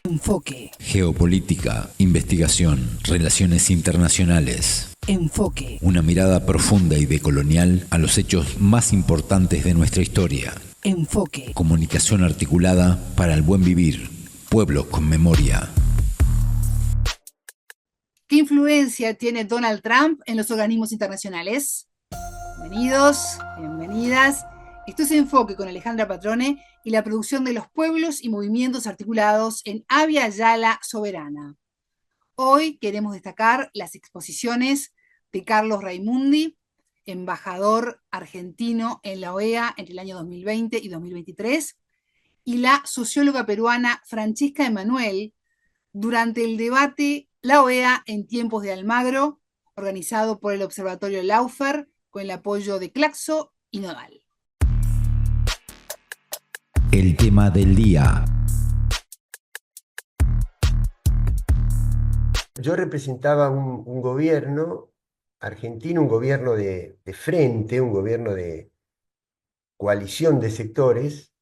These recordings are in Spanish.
Enfoque. Geopolítica, investigación, relaciones internacionales. Enfoque. Una mirada profunda y decolonial a los hechos más importantes de nuestra historia. Enfoque. Comunicación articulada para el buen vivir. Pueblos con memoria. ¿Qué influencia tiene Donald Trump en los organismos internacionales? Bienvenidos, bienvenidas. Esto es Enfoque con Alejandra Patrone y la producción de los pueblos y movimientos articulados en Avia Yala Soberana. Hoy queremos destacar las exposiciones de Carlos Raimundi, embajador argentino en la OEA entre el año 2020 y 2023, y la socióloga peruana Francesca Emanuel durante el debate La OEA en tiempos de Almagro, organizado por el Observatorio Laufer, con el apoyo de Claxo y Nodal. El tema del día. Yo representaba un gobierno argentino, un gobierno de frente, un gobierno de coalición de sectores,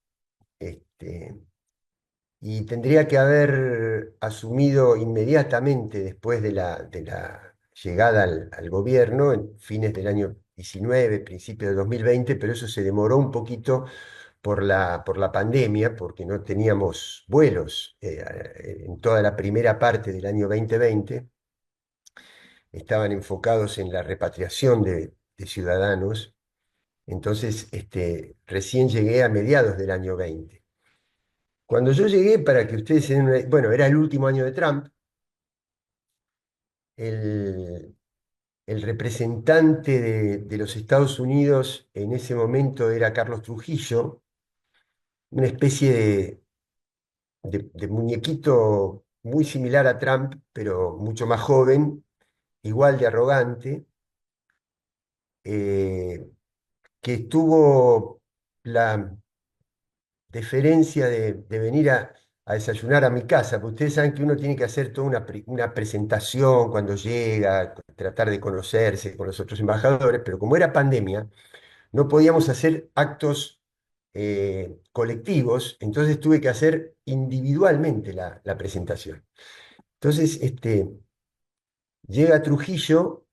y tendría que haber asumido inmediatamente después de la llegada al gobierno, en fines del año 19, principios de 2020, pero eso se demoró un poquito por la pandemia, porque no teníamos vuelos en toda la primera parte del año 2020. Estaban enfocados en la repatriación de ciudadanos. Entonces, recién llegué a mediados del año 20. Cuando yo llegué, para que ustedes se den una... Bueno, era el último año de Trump. El representante de los Estados Unidos en ese momento era Carlos Trujillo, una especie de muñequito muy similar a Trump, pero mucho más joven, igual de arrogante, que tuvo la deferencia de venir a desayunar a mi casa, porque ustedes saben que uno tiene que hacer toda una presentación cuando llega, tratar de conocerse con los otros embajadores, pero como era pandemia, no podíamos hacer actos colectivos, entonces tuve que hacer individualmente la presentación. Entonces, llega Trujillo,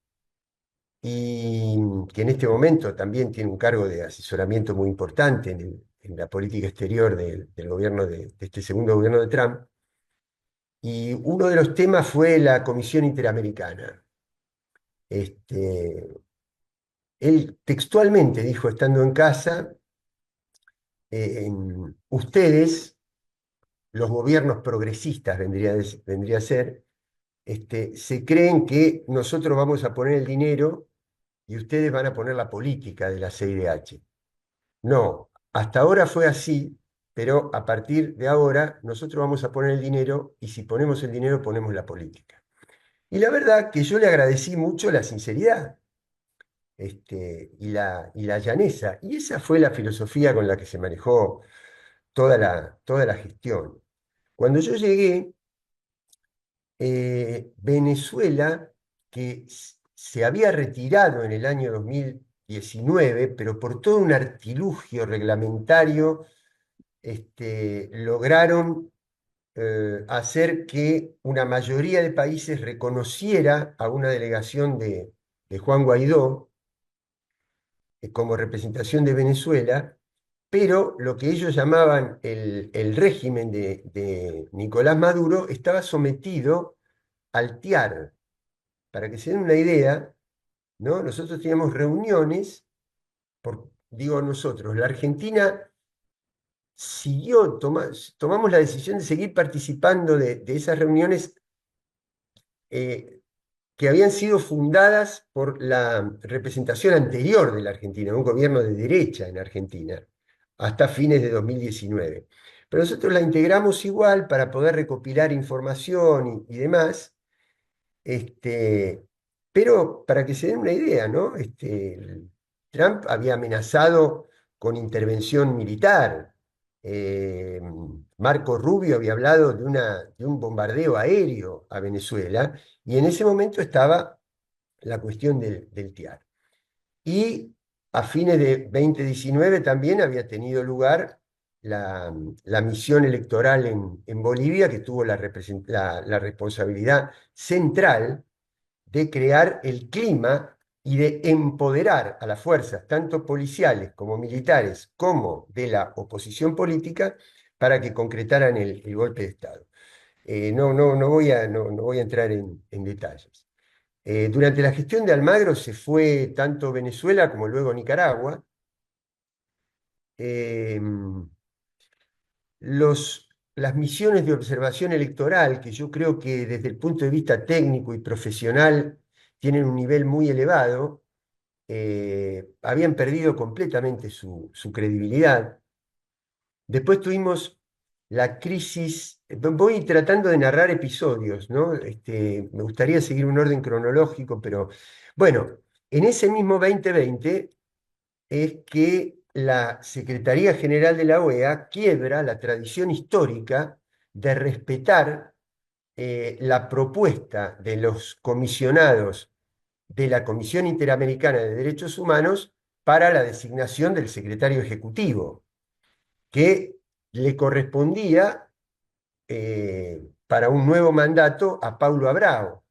y que en este momento también tiene un cargo de asesoramiento muy importante en la política exterior del gobierno de este segundo gobierno de Trump. Y uno de los temas fue la Comisión Interamericana. Él textualmente dijo, estando en casa, ustedes, los gobiernos progresistas vendría a ser, se creen que nosotros vamos a poner el dinero y ustedes van a poner la política de la CIDH. No, hasta ahora fue así, pero a partir de ahora nosotros vamos a poner el dinero y si ponemos el dinero ponemos la política. Y la verdad que yo le agradecí mucho la sinceridad y la llaneza. Y esa fue la filosofía con la que se manejó toda la gestión. Cuando yo llegué, Venezuela, que se había retirado en el año 2019, pero por todo un artilugio reglamentario, lograron hacer que una mayoría de países reconociera a una delegación de Juan Guaidó como representación de Venezuela, pero lo que ellos llamaban el régimen de Nicolás Maduro estaba sometido al TIAR. Para que se den una idea, ¿no? Nosotros teníamos reuniones, digo nosotros, la Argentina tomamos la decisión de seguir participando de esas reuniones que habían sido fundadas por la representación anterior de la Argentina, un gobierno de derecha en Argentina, hasta fines de 2019. Pero nosotros la integramos igual para poder recopilar información y demás. Pero para que se den una idea, ¿no? Trump había amenazado con intervención militar. eh, Marco Rubio había hablado de un bombardeo aéreo a Venezuela, y en ese momento estaba la cuestión del TIAR. Y a fines de 2019 también había tenido lugar la misión electoral en Bolivia, que tuvo la responsabilidad central de crear el clima y de empoderar a las fuerzas, tanto policiales como militares, como de la oposición política, para que concretaran el golpe de Estado. No voy a entrar en detalles. Durante la gestión de Almagro se fue tanto Venezuela como luego Nicaragua. Eh, las misiones de observación electoral, que yo creo que desde el punto de vista técnico y profesional tienen un nivel muy elevado, habían perdido completamente su credibilidad. Después tuvimos la crisis, voy tratando de narrar episodios, ¿no? Me gustaría seguir un orden cronológico, pero bueno, en ese mismo 2020 es que la Secretaría General de la OEA quiebra la tradición histórica de respetar la propuesta de los comisionados de la Comisión Interamericana de Derechos Humanos para la designación del secretario ejecutivo, que le correspondía para un nuevo mandato a Paulo Abrao.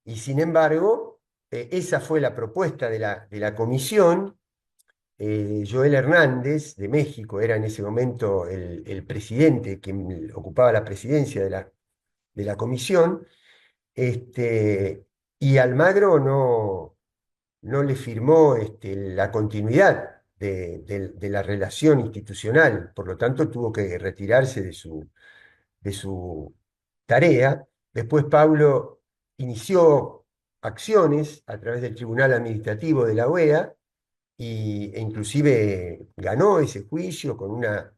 Y sin embargo, esa fue la propuesta de la comisión. Joel Hernández, de México, era en ese momento el presidente, quien ocupaba la presidencia de la comisión, y Almagro no le firmó la continuidad de la relación institucional, por lo tanto tuvo que retirarse de su tarea. Después Pablo inició acciones a través del Tribunal Administrativo de la OEA e inclusive ganó ese juicio con una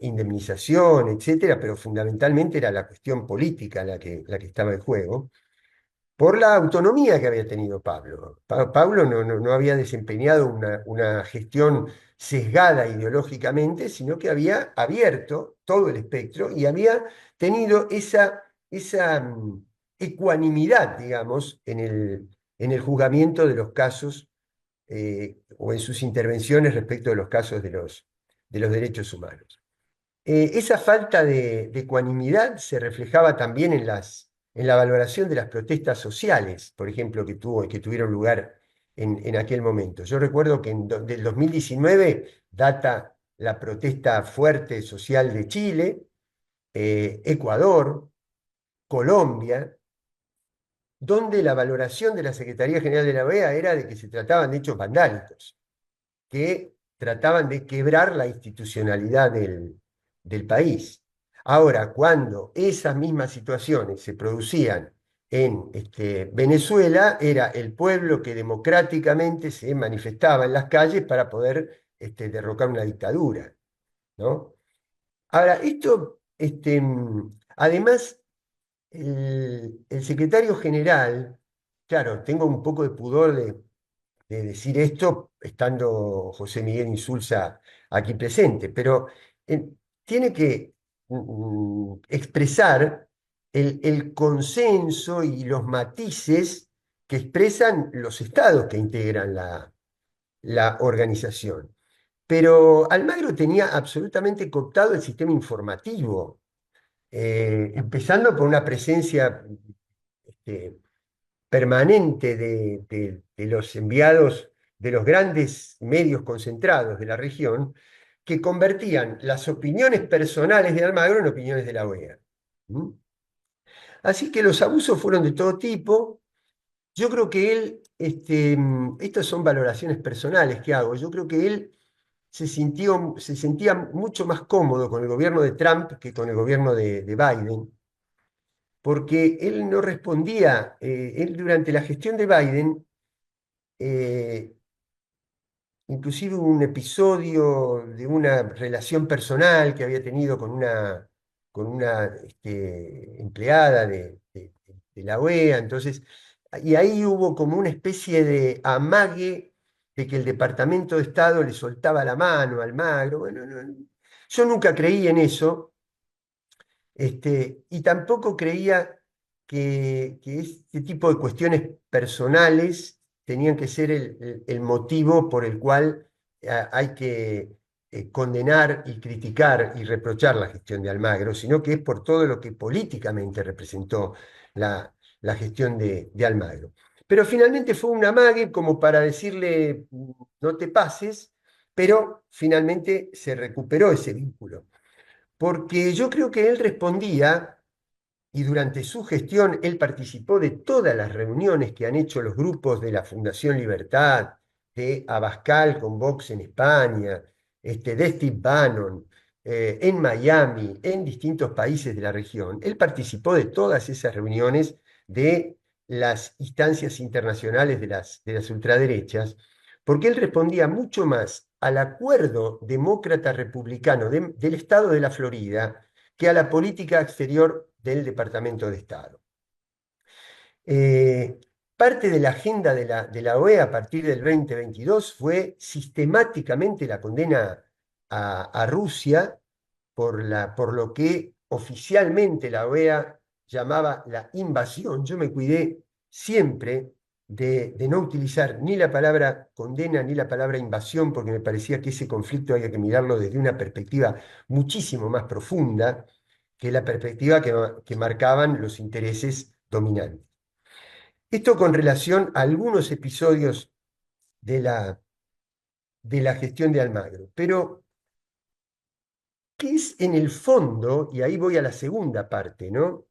indemnización, etcétera, pero fundamentalmente era la cuestión política la que estaba en juego por la autonomía que había tenido Pablo. Pablo no había desempeñado una gestión sesgada ideológicamente, sino que había abierto todo el espectro y había tenido esa ecuanimidad, digamos, en el juzgamiento de los casos o en sus intervenciones respecto de los casos de los derechos humanos. Esa falta de ecuanimidad se reflejaba también en la valoración de las protestas sociales, por ejemplo, que tuvieron lugar en aquel momento. Yo recuerdo que del 2019 data la protesta fuerte social de Chile, Ecuador, Colombia, donde la valoración de la Secretaría General de la OEA era de que se trataban de hechos vandálicos, que trataban de quebrar la institucionalidad del país. Ahora, cuando esas mismas situaciones se producían en Venezuela, era el pueblo que democráticamente se manifestaba en las calles para poder derrocar una dictadura, ¿no? Ahora, además, el secretario general, claro, tengo un poco de pudor de decir esto estando José Miguel Insulza aquí presente, pero eh, tiene que expresar el consenso y los matices que expresan los estados que integran la organización. Pero Almagro tenía absolutamente cooptado el sistema informativo, empezando por una presencia este, permanente de los enviados de los grandes medios concentrados de la región, que convertían las opiniones personales de Almagro en opiniones de la OEA. ¿Mm? Así que los abusos fueron de todo tipo. Yo creo que él, estas son valoraciones personales que hago, yo creo que él se sentía mucho más cómodo con el gobierno de Trump que con el gobierno de Biden, porque él no respondía, él durante la gestión de Biden, eh, inclusive hubo un episodio de una relación personal que había tenido con una empleada de la OEA, entonces, y ahí hubo como una especie de amague de que el Departamento de Estado le soltaba la mano a Almagro. Bueno, yo nunca creí en eso. Y tampoco creía que este tipo de cuestiones personales tenían que ser el motivo por el cual hay que condenar y criticar y reprochar la gestión de Almagro, sino que es por todo lo que políticamente representó la gestión de Almagro. Pero finalmente fue un amague como para decirle, no te pases, pero finalmente se recuperó ese vínculo. Porque yo creo que él respondía, y durante su gestión él participó de todas las reuniones que han hecho los grupos de la Fundación Libertad, de Abascal con Vox en España, de Steve Bannon, en Miami, en distintos países de la región. Él participó de todas esas reuniones de las instancias internacionales de las ultraderechas, porque él respondía mucho más al acuerdo demócrata-republicano del estado de la Florida que a la política exterior del Departamento de Estado. Eh, Parte de la agenda de la OEA a partir del 2022 fue sistemáticamente la condena a Rusia por lo que oficialmente la OEA llamaba la invasión. Yo me cuidé siempre de no utilizar ni la palabra condena ni la palabra invasión, porque me parecía que ese conflicto había que mirarlo desde una perspectiva muchísimo más profunda que la perspectiva que marcaban los intereses dominantes. Esto con relación a algunos episodios de la gestión de Almagro. Pero, ¿qué es en el fondo? Y ahí voy a la segunda parte, ¿no?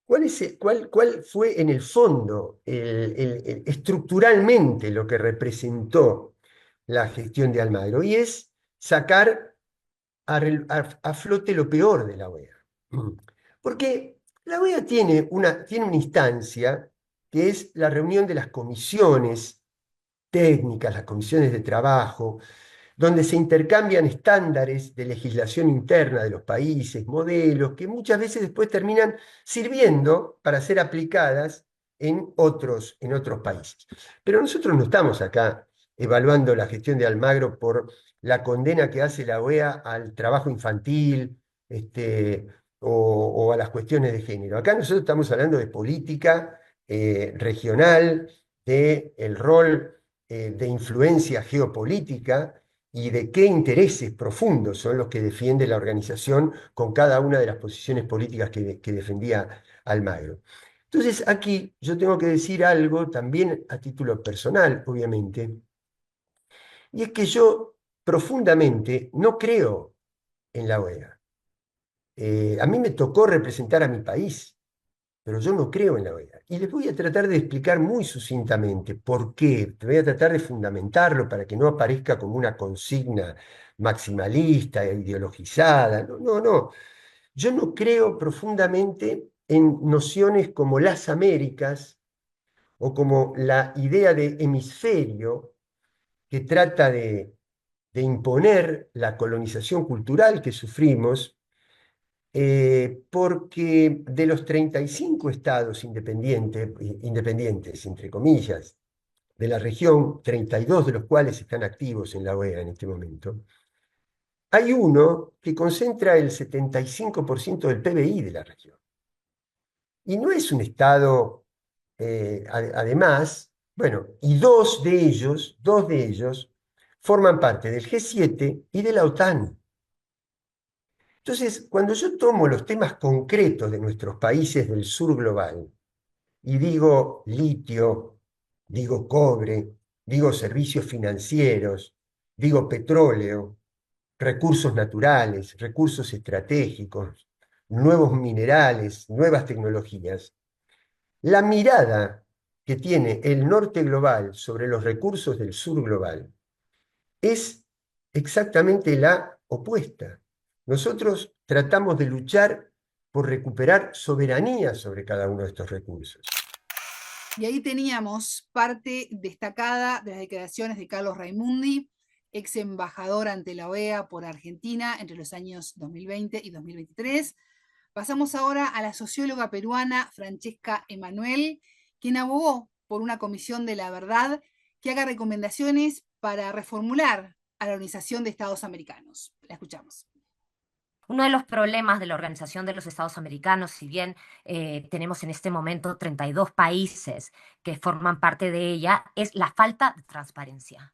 ¿Cuál fue en el fondo, estructuralmente, lo que representó la gestión de Almagro? Y es sacar a flote lo peor de la OEA. Porque la OEA tiene una instancia que es la reunión de las comisiones técnicas, las comisiones de trabajo, donde se intercambian estándares de legislación interna de los países, modelos, que muchas veces después terminan sirviendo para ser aplicadas en otros países. Pero nosotros no estamos acá evaluando la gestión de Almagro por la condena que hace la OEA al trabajo infantil, o a las cuestiones de género. Acá nosotros estamos hablando de política regional, del rol de influencia geopolítica y de qué intereses profundos son los que defiende la organización con cada una de las posiciones políticas que defendía Almagro. Entonces, aquí yo tengo que decir algo también a título personal, obviamente, y es que yo profundamente no creo en la OEA. A mí me tocó representar a mi país, pero yo no creo en la OEA. Y les voy a tratar de explicar muy sucintamente por qué. Te voy a tratar de fundamentarlo para que no aparezca como una consigna maximalista e ideologizada. No, no, no. Yo no creo profundamente en nociones como las Américas o como la idea de hemisferio que trata de imponer la colonización cultural que sufrimos, porque de los 35 estados independientes, entre comillas, de la región, 32 de los cuales están activos en la OEA en este momento, hay uno que concentra el 75% del PBI de la región. Y no es un estado, además, bueno, y dos de ellos forman parte del G7 y de la OTAN. Entonces, cuando yo tomo los temas concretos de nuestros países del sur global y digo litio, digo cobre, digo servicios financieros, digo petróleo, recursos naturales, recursos estratégicos, nuevos minerales, nuevas tecnologías, la mirada que tiene el norte global sobre los recursos del sur global es exactamente la opuesta. Nosotros tratamos de luchar por recuperar soberanía sobre cada uno de estos recursos. Y ahí teníamos parte destacada de las declaraciones de Carlos Raimundi, ex embajador ante la OEA por Argentina entre los años 2020 y 2023. Pasamos ahora a la socióloga peruana Francesca Emanuel, quien abogó por una comisión de la verdad que haga recomendaciones para reformular a la Organización de Estados Americanos. La escuchamos. Uno de los problemas de la Organización de los Estados Americanos, si bien tenemos en este momento 32 países que forman parte de ella, es la falta de transparencia.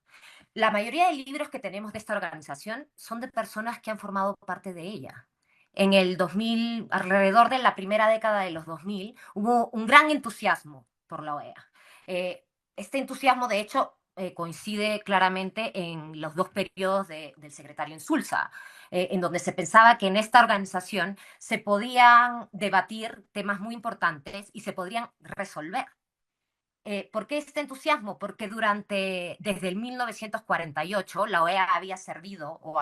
La mayoría de libros que tenemos de esta organización son de personas que han formado parte de ella. En el 2000, alrededor de la primera década de los 2000, hubo un gran entusiasmo por la OEA. Este entusiasmo, de hecho, coincide claramente en los dos periodos del secretario Insulza, en donde se pensaba que en esta organización se podían debatir temas muy importantes y se podrían resolver. ¿Por qué este entusiasmo? Porque desde el 1948 la OEA había servido o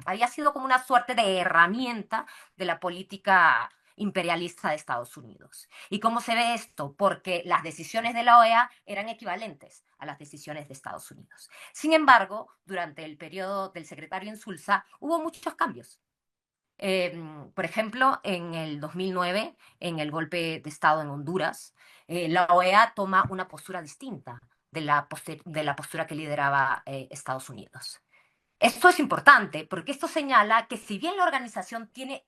había sido como una suerte de herramienta de la política imperialista de Estados Unidos. ¿Y cómo se ve esto? Porque las decisiones de la OEA eran equivalentes a las decisiones de Estados Unidos. Sin embargo, durante el periodo del secretario Insulza hubo muchos cambios. Por ejemplo, en el 2009, en el golpe de Estado en Honduras, la OEA toma una postura distinta de la postura que lideraba Estados Unidos. Esto es importante porque esto señala que si bien la organización tiene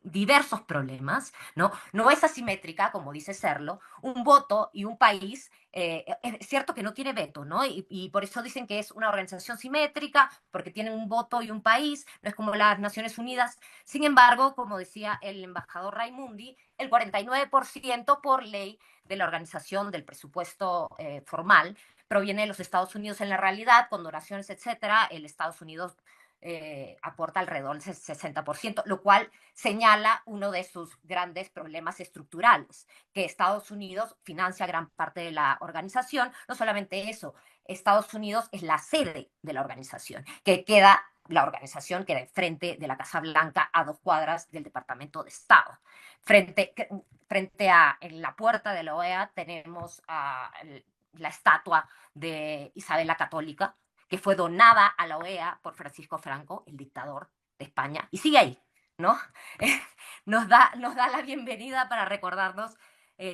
diversos problemas, ¿no? No es asimétrica, como dice serlo, un voto y un país, es cierto que no tiene veto, ¿no? Y por eso dicen que es una organización simétrica, porque tienen un voto y un país, no es como las Naciones Unidas. Sin embargo, como decía el embajador Raimundi, el 49% por ley de la organización del presupuesto formal proviene de los Estados Unidos en la realidad, con donaciones, etcétera. El Estados Unidos aporta alrededor del 60%, lo cual señala uno de sus grandes problemas estructurales, que Estados Unidos financia gran parte de la organización. No solamente eso, Estados Unidos es la sede de la organización, la organización queda enfrente de la Casa Blanca, a 2 cuadras del Departamento de Estado. En la puerta de la OEA tenemos la estatua de Isabel la Católica, que fue donada a la OEA por Francisco Franco, el dictador de España, y sigue ahí, ¿no? Nos da la bienvenida para recordarnos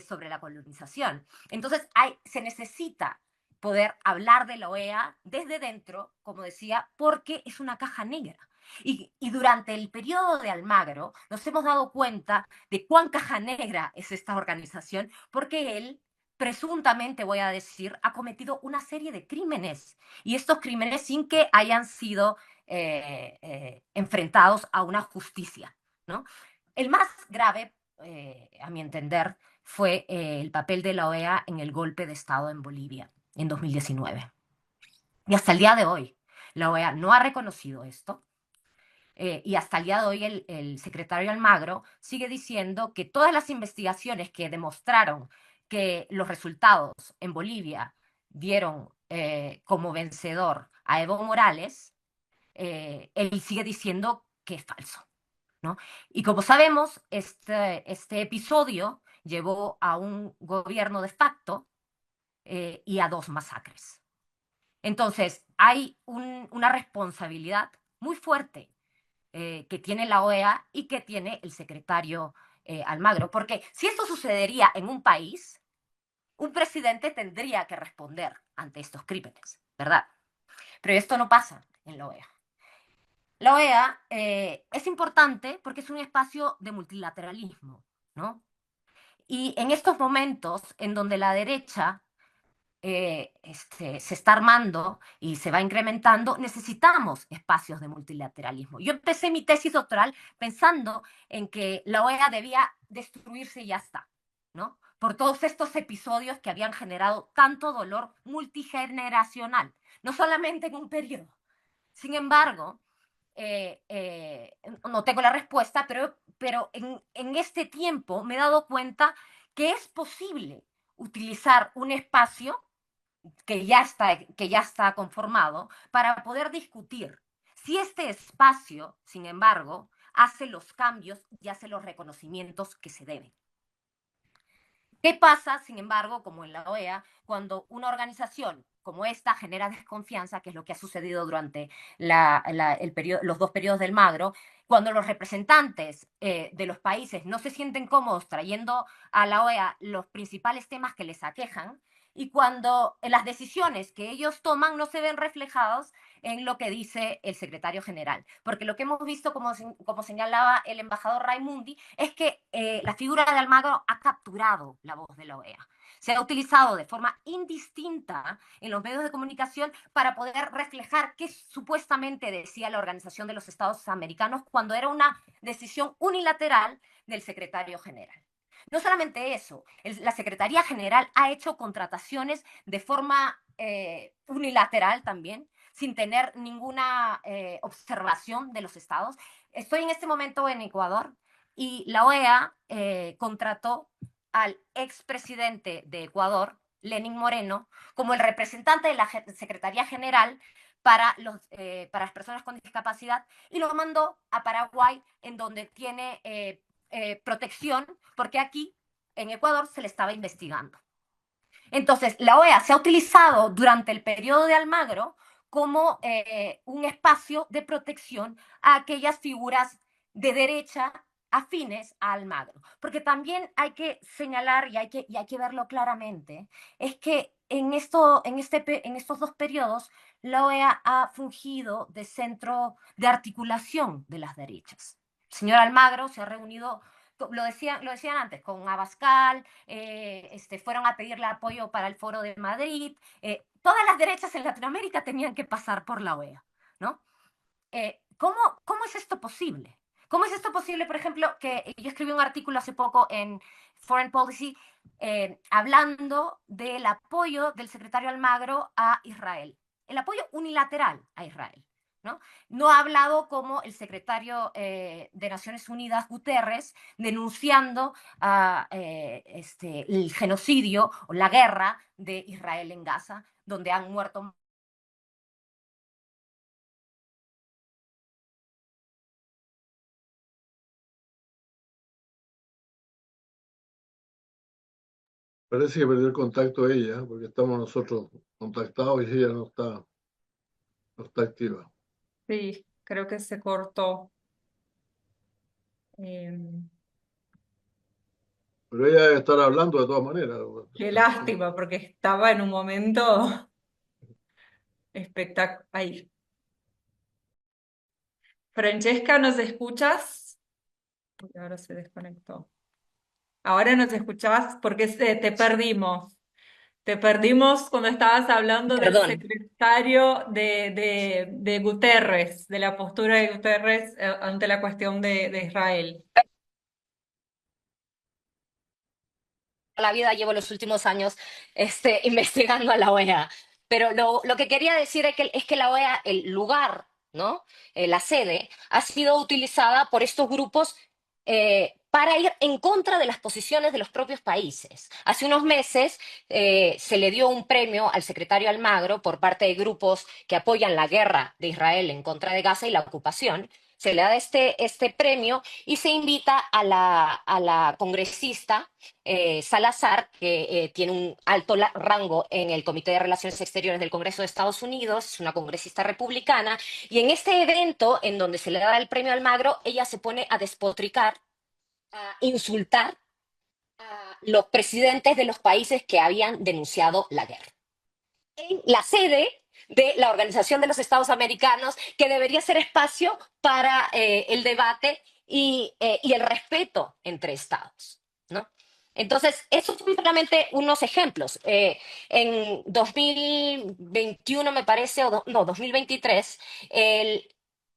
sobre la colonización. Entonces, se necesita poder hablar de la OEA desde dentro, como decía, porque es una caja negra. Y durante el periodo de Almagro nos hemos dado cuenta de cuán caja negra es esta organización, porque él presuntamente, voy a decir, ha cometido una serie de crímenes, y estos crímenes sin que hayan sido enfrentados a una justicia, ¿no? El más grave, a mi entender, fue el papel de la OEA en el golpe de Estado en Bolivia en 2019. Y hasta el día de hoy, la OEA no ha reconocido esto. Y hasta el día de hoy el secretario Almagro sigue diciendo que todas las investigaciones que demostraron que los resultados en Bolivia dieron como vencedor a Evo Morales, él sigue diciendo que es falso, ¿no? Y como sabemos, este episodio llevó a un gobierno de facto y a 2 masacres. Entonces, hay una responsabilidad muy fuerte que tiene la OEA y que tiene el secretario Almagro, porque si esto sucedería en un país, un presidente tendría que responder ante estos crímenes, ¿verdad? Pero esto no pasa en la OEA. La OEA es importante porque es un espacio de multilateralismo, ¿no? Y en estos momentos en donde la derecha se está armando y se va incrementando, necesitamos espacios de multilateralismo. Yo empecé mi tesis doctoral pensando en que la OEA debía destruirse y ya está, ¿no? Por todos estos episodios que habían generado tanto dolor multigeneracional, no solamente en un periodo. Sin embargo, no tengo la respuesta, pero en este tiempo me he dado cuenta que es posible utilizar un espacio que ya está conformado para poder discutir si este espacio, sin embargo, hace los cambios y hace los reconocimientos que se deben. ¿Qué pasa, sin embargo, como en la OEA, cuando una organización como esta genera desconfianza, que es lo que ha sucedido durante los 2 periodos del Magro, cuando los representantes de los países no se sienten cómodos trayendo a la OEA los principales temas que les aquejan, y cuando las decisiones que ellos toman no se ven reflejados en lo que dice el secretario general? Porque lo que hemos visto, como señalaba el embajador Raimundi, es que la figura de Almagro ha capturado la voz de la OEA. se ha utilizado de forma indistinta en los medios de comunicación para poder reflejar qué supuestamente decía la Organización de los Estados Americanos cuando era una decisión unilateral del secretario general. No solamente eso, la Secretaría General ha hecho contrataciones de forma unilateral también, sin tener ninguna observación de los estados. Estoy en este momento en Ecuador y la OEA contrató al expresidente de Ecuador, Lenín Moreno, como el representante de la Secretaría General para las personas con discapacidad y lo mandó a Paraguay, en donde tiene protección, porque aquí en Ecuador se le estaba investigando. Entonces, la OEA se ha utilizado durante el periodo de Almagro como un espacio de protección a aquellas figuras de derecha afines a Almagro. Porque también hay que señalar y hay que verlo claramente, es que en estos dos periodos la OEA ha fungido de centro de articulación de las derechas. El señor Almagro se ha reunido, lo decían antes, con Abascal, fueron a pedirle apoyo para el Foro de Madrid. Todas las derechas en Latinoamérica tenían que pasar por la OEA, ¿no? ¿Cómo es esto posible? ¿Cómo es esto posible, por ejemplo, que yo escribí un artículo hace poco en Foreign Policy hablando del apoyo del secretario Almagro a Israel, el apoyo unilateral a Israel? No ha hablado como el secretario de Naciones Unidas, Guterres, denunciando el genocidio o la guerra de Israel en Gaza, donde han muerto. Parece que perdió el contacto ella, porque estamos nosotros contactados y ella no está activa. Sí, creo que se cortó. Em, Pero ella debe estar hablando de todas maneras. Qué lástima, porque estaba en un momento espectacular. Ahí. Francesca, ¿nos escuchas? Porque ahora se desconectó. Ahora nos escuchabas porque te perdimos. Te perdimos cuando estabas hablando del Perdón. secretario de Guterres, de la postura de Guterres ante la cuestión de Israel. La vida llevo los últimos años investigando a la OEA. Pero lo que quería decir es que la OEA, el lugar, ¿no? La sede, ha sido utilizada por estos grupos para ir en contra de las posiciones de los propios países. Hace unos meses se le dio un premio al secretario Almagro por parte de grupos que apoyan la guerra de Israel en contra de Gaza y la ocupación. Se le da este premio y se invita a la congresista Salazar, que tiene un alto rango en el Comité de Relaciones Exteriores del Congreso de Estados Unidos, es una congresista republicana, y en este evento, en donde se le da el premio Almagro, ella se pone a despotricar, a insultar a los presidentes de los países que habían denunciado la guerra. En la sede de la Organización de los Estados Americanos, que debería ser espacio para el debate y el respeto entre estados, ¿no? Entonces, esos son solamente unos ejemplos. En 2021, me parece, no, 2023,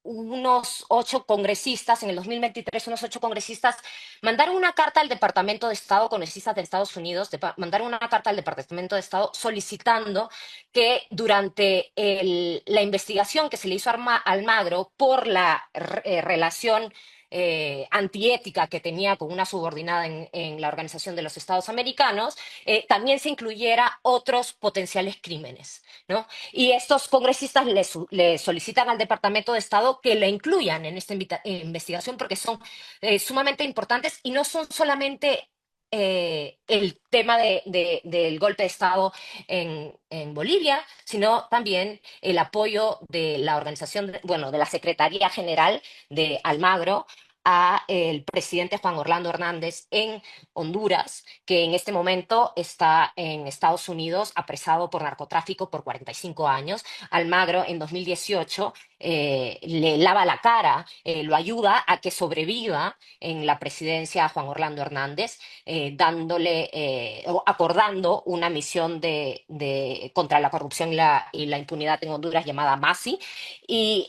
unos 8 congresistas, en el 2023, unos 8 congresistas mandaron una carta al Departamento de Estado, congresistas de Estados Unidos, mandaron una carta al Departamento de Estado solicitando que durante la investigación que se le hizo a Almagro por la relación antiética que tenía con una subordinada en la Organización de los Estados Americanos, también se incluyera otros potenciales crímenes, ¿no? Y estos congresistas le solicitan al Departamento de Estado que la incluyan en esta investigación porque son sumamente importantes y no son solamente el tema del golpe de Estado en Bolivia, sino también el apoyo de la organización, bueno, de la Secretaría General de Almagro a el presidente Juan Orlando Hernández en Honduras, que en este momento está en Estados Unidos apresado por narcotráfico por 45 años. Almagro en 2018 le lava la cara, lo ayuda a que sobreviva en la presidencia a Juan Orlando Hernández, o acordando una misión contra la corrupción y la impunidad en Honduras llamada MASI. Y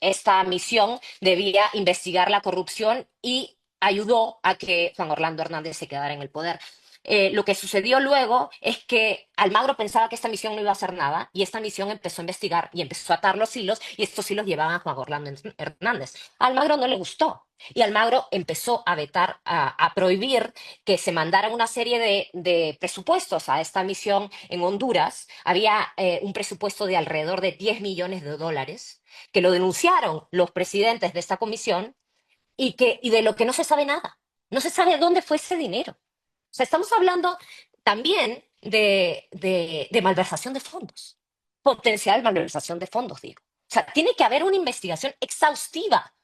esta misión debía investigar la corrupción y ayudó a que Juan Orlando Hernández se quedara en el poder. Lo que sucedió luego es que Almagro pensaba que esta misión no iba a hacer nada y esta misión empezó a investigar y empezó a atar los hilos y estos hilos llevaban a Juan Orlando Hernández. A Almagro no le gustó y Almagro empezó a vetar, a prohibir que se mandaran una serie de presupuestos a esta misión en Honduras. Había un presupuesto de alrededor de $10 millones que lo denunciaron los presidentes de esta comisión y de lo que no se sabe nada. No se sabe dónde fue ese dinero. O sea, estamos hablando también de malversación de fondos, potencial malversación de fondos, digo. O sea, tiene que haber una investigación exhaustiva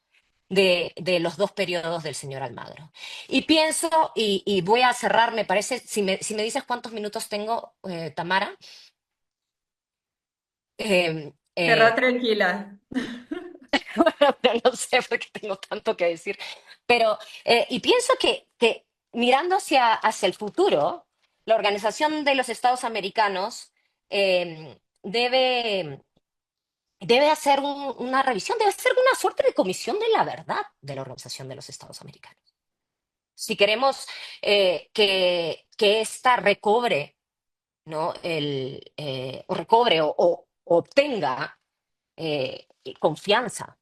de los dos periodos del señor Almagro. Y pienso, y voy a cerrar, me parece, si me dices cuántos minutos tengo, Tamara. Cerrá tranquila. Bueno, no sé por qué tengo tanto que decir, pero y pienso que mirando hacia el futuro, la Organización de los Estados Americanos debe hacer una revisión, debe hacer una suerte de comisión de la verdad de la Organización de los Estados Americanos. Si queremos que ésta recobre, ¿no? o obtenga confianza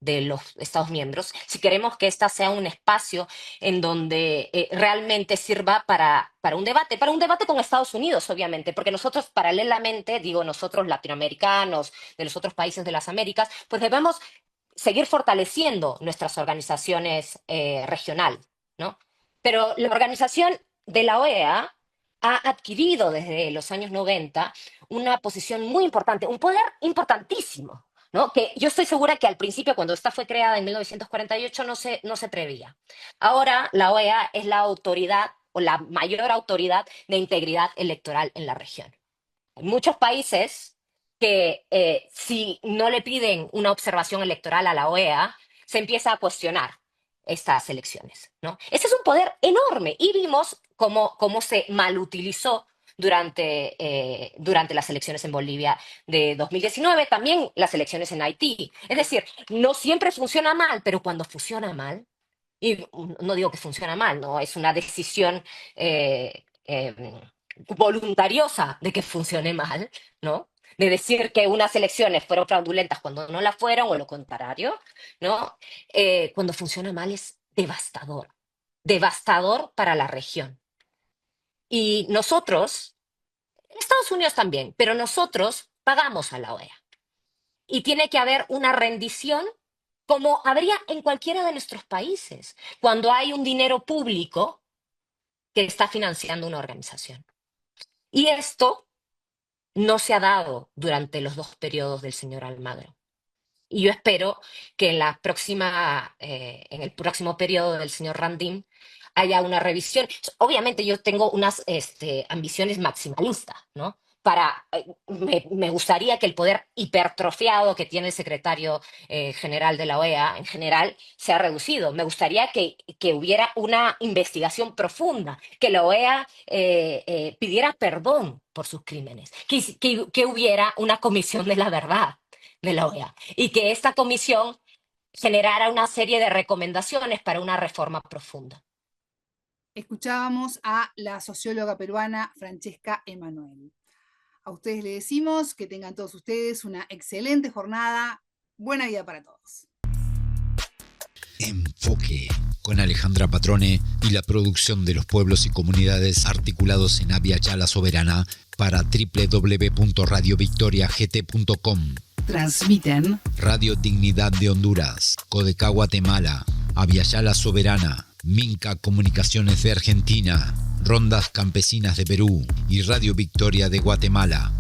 de los Estados miembros, si queremos que esta sea un espacio en donde realmente sirva para un debate con Estados Unidos, obviamente, porque nosotros paralelamente, digo nosotros latinoamericanos, de los otros países de las Américas, pues debemos seguir fortaleciendo nuestras organizaciones regionales, ¿no? Pero la organización de la OEA ha adquirido desde los años 90 una posición muy importante, un poder importantísimo, ¿no? Que yo estoy segura que al principio, cuando esta fue creada en 1948, no se preveía. Ahora la OEA es la autoridad o la mayor autoridad de integridad electoral en la región. Hay muchos países que si no le piden una observación electoral a la OEA, se empieza a cuestionar estas elecciones, ¿no? Ese es un poder enorme y vimos cómo se malutilizó durante las elecciones en Bolivia de 2019, también las elecciones en Haití. Es decir, no siempre funciona mal, pero cuando funciona mal, y no digo que funciona mal, no es una decisión voluntariosa de que funcione mal, ¿no? De decir que unas elecciones fueron fraudulentas cuando no la fueron, o lo contrario, ¿no? Cuando funciona mal es devastador para la región. Y nosotros, Estados Unidos también, pero nosotros pagamos a la OEA. Y tiene que haber una rendición, como habría en cualquiera de nuestros países, cuando hay un dinero público que está financiando una organización. Y esto no se ha dado durante los dos periodos del señor Almagro. Y yo espero que en el próximo periodo del señor Randim haya una revisión. Obviamente yo tengo unas ambiciones maximalistas, ¿no? Me gustaría que el poder hipertrofiado que tiene el secretario general de la OEA en general sea reducido. Me gustaría que hubiera una investigación profunda, que la OEA pidiera perdón por sus crímenes, que hubiera una comisión de la verdad de la OEA y que esta comisión generara una serie de recomendaciones para una reforma profunda. Escuchábamos a la socióloga peruana Francesca Emanuel. A ustedes les decimos que tengan todos ustedes una excelente jornada. Buena vida para todos. Enfoque, con Alejandra Patrone y la producción de los pueblos y comunidades articulados en Abya Yala Soberana para www.radiovictoriagt.com. Transmiten Radio Dignidad de Honduras, Codecá Guatemala, Abya Yala Soberana, Minca Comunicaciones de Argentina, Rondas Campesinas de Perú y Radio Victoria de Guatemala.